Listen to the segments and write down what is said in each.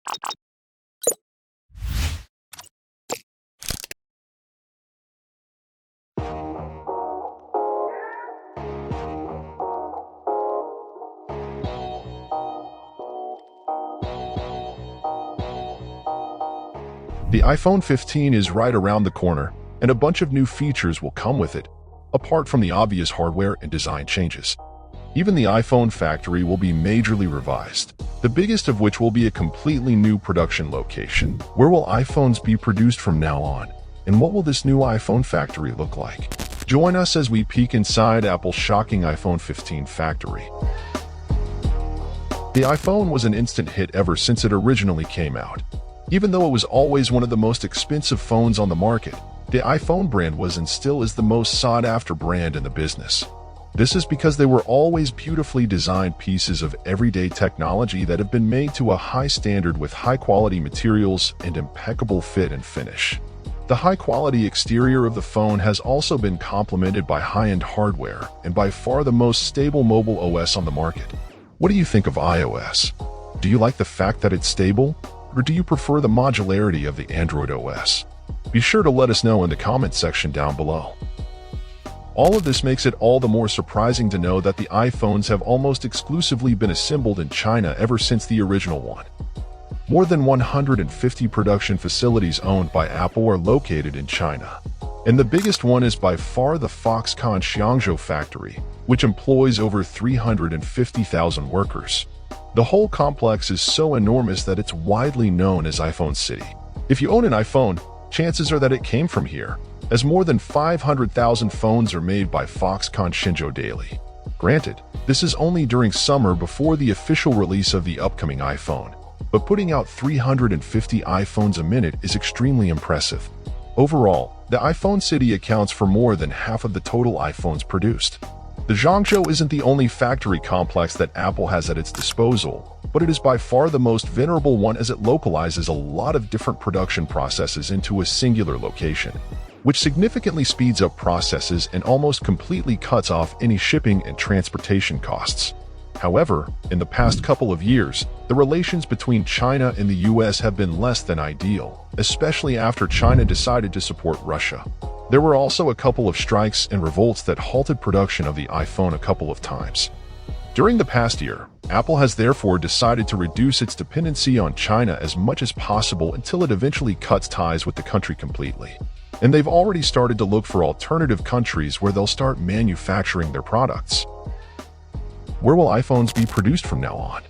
The iPhone 15 is right around the corner, and a bunch of new features will come with it, apart from the obvious hardware and design changes. Even the iPhone factory will be majorly revised, the biggest of which will be a completely new production location. Where will iPhones be produced from now on? And what will this new iPhone factory look like? Join us as we peek inside Apple's shocking iPhone 15 factory. The iPhone was an instant hit ever since it originally came out. Even though it was always one of the most expensive phones on the market, the iPhone brand was and still is the most sought-after brand in the business. This is because they were always beautifully designed pieces of everyday technology that have been made to a high standard with high-quality materials and impeccable fit and finish. The high-quality exterior of the phone has also been complemented by high-end hardware and by far the most stable mobile OS on the market. What do you think of iOS? Do you like the fact that it's stable? Or do you prefer the modularity of the Android OS? Be sure to let us know in the comments section down below. All of this makes it all the more surprising to know that the iPhones have almost exclusively been assembled in China ever since the original one. More than 150 production facilities owned by Apple are located in China. And the biggest one is by far the Foxconn Xiangzhou factory, which employs over 350,000 workers. The whole complex is so enormous that it's widely known as iPhone City. If you own an iPhone, chances are that it came from here, as more than 500,000 phones are made by Foxconn Xiangzhou daily. Granted, this is only during summer before the official release of the upcoming iPhone, but putting out 350 iPhones a minute is extremely impressive. Overall, the iPhone City accounts for more than half of the total iPhones produced. The Zhangzhou isn't the only factory complex that Apple has at its disposal, but it is by far the most venerable one as it localizes a lot of different production processes into a singular location, which significantly speeds up processes and almost completely cuts off any shipping and transportation costs. However, in the past couple of years, the relations between China and the US have been less than ideal, especially after China decided to support Russia. There were also a couple of strikes and revolts that halted production of the iPhone a couple of times. During the past year, Apple has therefore decided to reduce its dependency on China as much as possible until it eventually cuts ties with the country completely. And they've already started to look for alternative countries where they'll start manufacturing their products. Where will iPhones be produced from now on?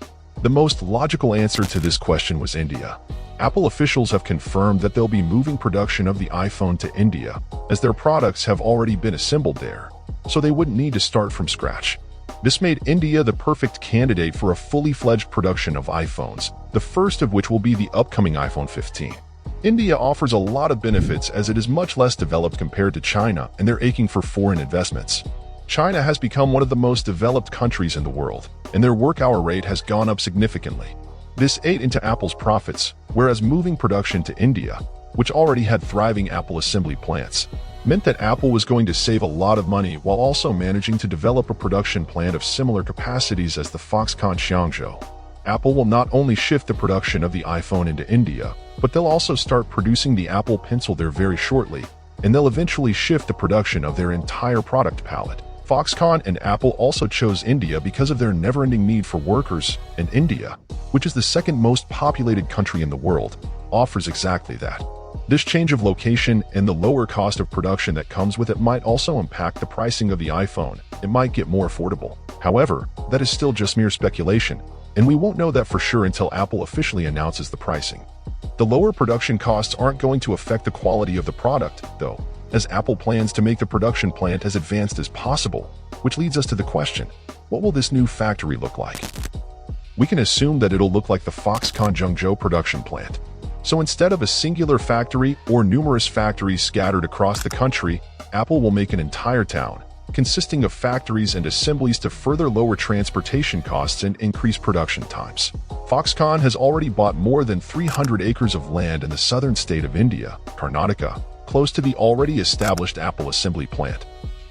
The most logical answer to this question was India. Apple officials have confirmed that they'll be moving production of the iPhone to India, as their products have already been assembled there, so they wouldn't need to start from scratch. This made India the perfect candidate for a fully fledged production of iPhones, the first of which will be the upcoming iPhone 15. India offers a lot of benefits as it is much less developed compared to China, and they're aching for foreign investments. China has become one of the most developed countries in the world, and their work-hour rate has gone up significantly. This ate into Apple's profits, whereas moving production to India, which already had thriving Apple assembly plants, meant that Apple was going to save a lot of money while also managing to develop a production plant of similar capacities as the Foxconn Xiangzhou. Apple will not only shift the production of the iPhone into India, but they'll also start producing the Apple Pencil there very shortly, and they'll eventually shift the production of their entire product palette. Foxconn and Apple also chose India because of their never-ending need for workers, and India, which is the second most populated country in the world, offers exactly that. This change of location and the lower cost of production that comes with it might also impact the pricing of the iPhone. It might get more affordable. However, that is still just mere speculation, and we won't know that for sure until Apple officially announces the pricing. The lower production costs aren't going to affect the quality of the product, though, as Apple plans to make the production plant as advanced as possible, which leads us to the question, what will this new factory look like? We can assume that it'll look like the Foxconn Zhangzhou production plant. So instead of a singular factory or numerous factories scattered across the country, Apple will make an entire town, consisting of factories and assemblies to further lower transportation costs and increase production times. Foxconn has already bought more than 300 acres of land in the southern state of India, Karnataka, close to the already established Apple assembly plant.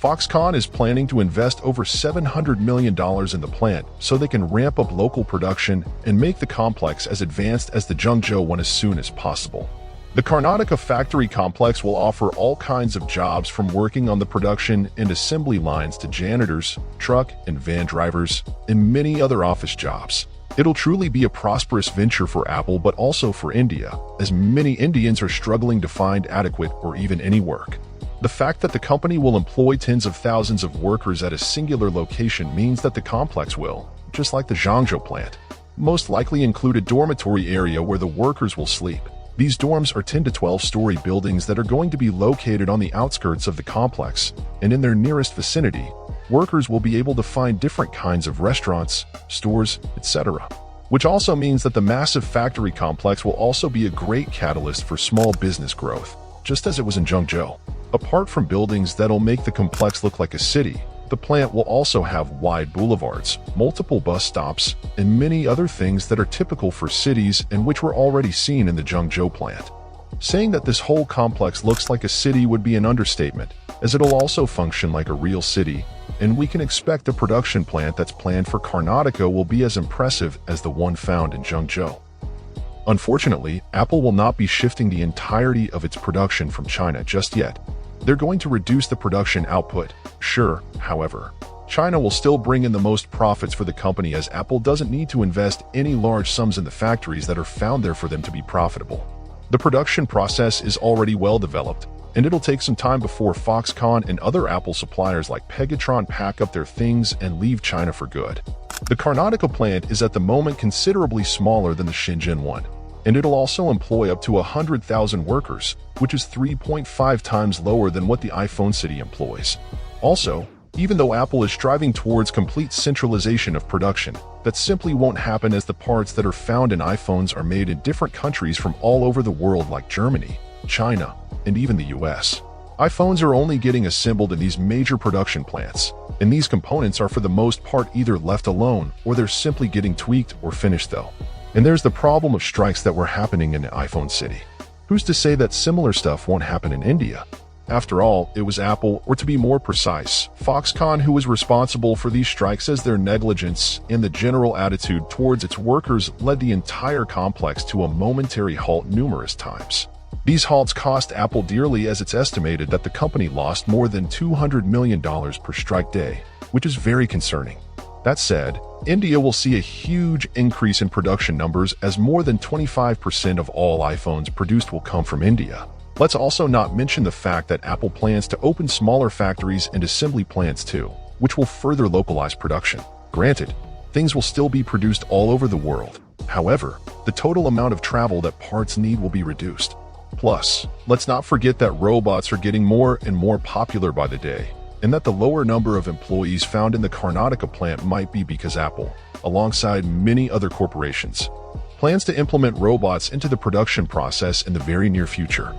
Foxconn is planning to invest over $700 million in the plant so they can ramp up local production and make the complex as advanced as the Zhengzhou one as soon as possible. The Karnataka factory complex will offer all kinds of jobs from working on the production and assembly lines to janitors, truck and van drivers, and many other office jobs. It'll truly be a prosperous venture for Apple but also for India, as many Indians are struggling to find adequate or even any work. The fact that the company will employ tens of thousands of workers at a singular location means that the complex will, just like the Zhengzhou plant, most likely include a dormitory area where the workers will sleep. These dorms are 10 to 12-story buildings that are going to be located on the outskirts of the complex, and in their nearest vicinity, workers will be able to find different kinds of restaurants, stores, etc. Which also means that the massive factory complex will also be a great catalyst for small business growth, just as it was in Zhengzhou. Apart from buildings that'll make the complex look like a city, the plant will also have wide boulevards, multiple bus stops, and many other things that are typical for cities and which were already seen in the Zhengzhou plant. Saying that this whole complex looks like a city would be an understatement, as it'll also function like a real city, and we can expect the production plant that's planned for Karnataka will be as impressive as the one found in Zhengzhou. Unfortunately, Apple will not be shifting the entirety of its production from China just yet. They're going to reduce the production output. Sure, however, China will still bring in the most profits for the company as Apple doesn't need to invest any large sums in the factories that are found there for them to be profitable. The production process is already well developed, and it'll take some time before Foxconn and other Apple suppliers like Pegatron pack up their things and leave China for good. The Karnataka plant is at the moment considerably smaller than the Shenzhen one, and it'll also employ up to 100,000 workers, which is 3.5 times lower than what the iPhone city employs. Also, even though Apple is striving towards complete centralization of production, that simply won't happen as the parts that are found in iPhones are made in different countries from all over the world like Germany, China, and even the US. iPhones are only getting assembled in these major production plants, and these components are for the most part either left alone or they're simply getting tweaked or finished though. And there's the problem of strikes that were happening in the iPhone city. Who's to say that similar stuff won't happen in India? After all, it was Apple, or to be more precise, Foxconn, who was responsible for these strikes as their negligence and the general attitude towards its workers led the entire complex to a momentary halt numerous times. These halts cost Apple dearly as it's estimated that the company lost more than $200 million per strike day, which is very concerning. That said, India will see a huge increase in production numbers as more than 25% of all iPhones produced will come from India. Let's also not mention the fact that Apple plans to open smaller factories and assembly plants too, which will further localize production. Granted, things will still be produced all over the world. However, the total amount of travel that parts need will be reduced. Plus, let's not forget that robots are getting more and more popular by the day, and that the lower number of employees found in the Karnataka plant might be because Apple, alongside many other corporations, plans to implement robots into the production process in the very near future.